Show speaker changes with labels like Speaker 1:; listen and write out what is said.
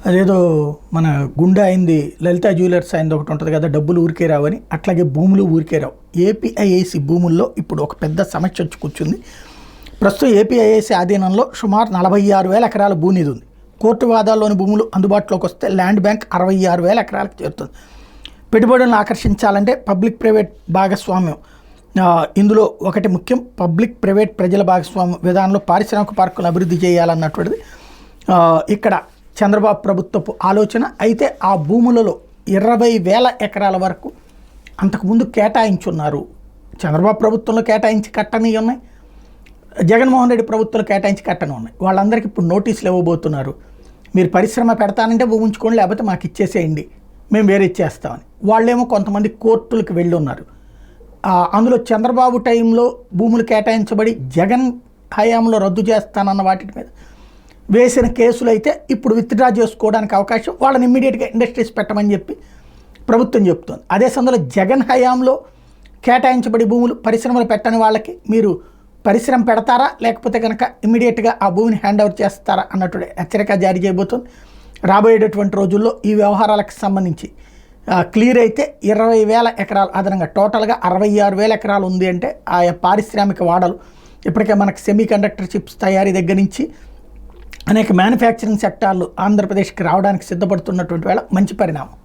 Speaker 1: అదేదో మన గుండె అయింది, లలిత జ్యువెలర్స్ అయింది ఒకటి ఉంటుంది కదా, డబ్బులు ఊరికే రావని. అట్లాగే భూములు ఊరికే రావు. ఏపీఐఐసి భూముల్లో ఇప్పుడు ఒక పెద్ద సమస్య వచ్చి కూర్చుంది. ప్రస్తుతం ఏపీఐఐసి ఆధీనంలో సుమారు 46,000 ఎకరాల భూనిధి ఉంది. కోర్టు వాదాల్లోని భూములు అందుబాటులోకి వస్తే ల్యాండ్ బ్యాంక్ 66,000 ఎకరాలకు చేరుతుంది. పెట్టుబడులను ఆకర్షించాలంటే పబ్లిక్ ప్రైవేట్ భాగస్వామ్యం ఇందులో ఒకటి ముఖ్యం. పబ్లిక్ ప్రైవేట్ ప్రజల భాగస్వామ్యం విధానంలో పారిశ్రామిక పార్కులను అభివృద్ధి చేయాలన్నటువంటిది ఇక్కడ చంద్రబాబు ప్రభుత్వపు ఆలోచన. అయితే ఆ భూములలో 20,000 ఎకరాల వరకు అంతకుముందు కేటాయించున్నారు. చంద్రబాబు ప్రభుత్వంలో కేటాయించి కట్టని ఉన్నాయి, జగన్మోహన్ రెడ్డి ప్రభుత్వంలో కేటాయించి కట్టని ఉన్నాయి. వాళ్ళందరికీ ఇప్పుడు నోటీసులు ఇవ్వబోతున్నారు. మీరు పరిశ్రమ పెడతానంటే భూమి ఉంచుకోండి, లేకపోతే మాకు ఇచ్చేసేయండి, మేము వేరే ఇచ్చేస్తామని. వాళ్ళేమో కొంతమంది కోర్టులకు వెళ్ళి ఉన్నారు. అందులో చంద్రబాబు టైంలో భూములు కేటాయించబడి జగన్ హయాంలో రద్దు చేస్తానన్న వాటి మీద వేసిన కేసులు అయితే ఇప్పుడు విత్డ్రా చేసుకోవడానికి అవకాశం, వాళ్ళని ఇమ్మీడియట్గా ఇండస్ట్రీస్ పెట్టమని చెప్పి ప్రభుత్వం చెప్తుంది. అదే సమయంలో జగన్ హయాంలో కేటాయించబడి భూములు పరిశ్రమలు పెట్టని వాళ్ళకి మీరు పరిశ్రమ పెడతారా, లేకపోతే కనుక ఇమ్మీడియట్గా ఆ భూమిని హ్యాండ్ ఓవర్ చేస్తారా అన్నట్టు హెచ్చరిక జారీ చేయబోతుంది. రాబోయేటటువంటి రోజుల్లో ఈ వ్యవహారాలకు సంబంధించి క్లియర్ అయితే 20,000 ఎకరాలు అదనంగా టోటల్గా 66,000 ఎకరాలు ఉంది. అంటే ఆయా పారిశ్రామిక వాడలు ఇప్పటికే మనకు సెమీ కండక్టర్ చిప్స్ తయారీ దగ్గర నుంచి అనేక మ్యానుఫ్యాక్చరింగ్ సెక్టార్లు ఆంధ్రప్రదేశ్కి రావడానికి సిద్ధపడుతున్నటువంటి వేళ మంచి పరిణామం.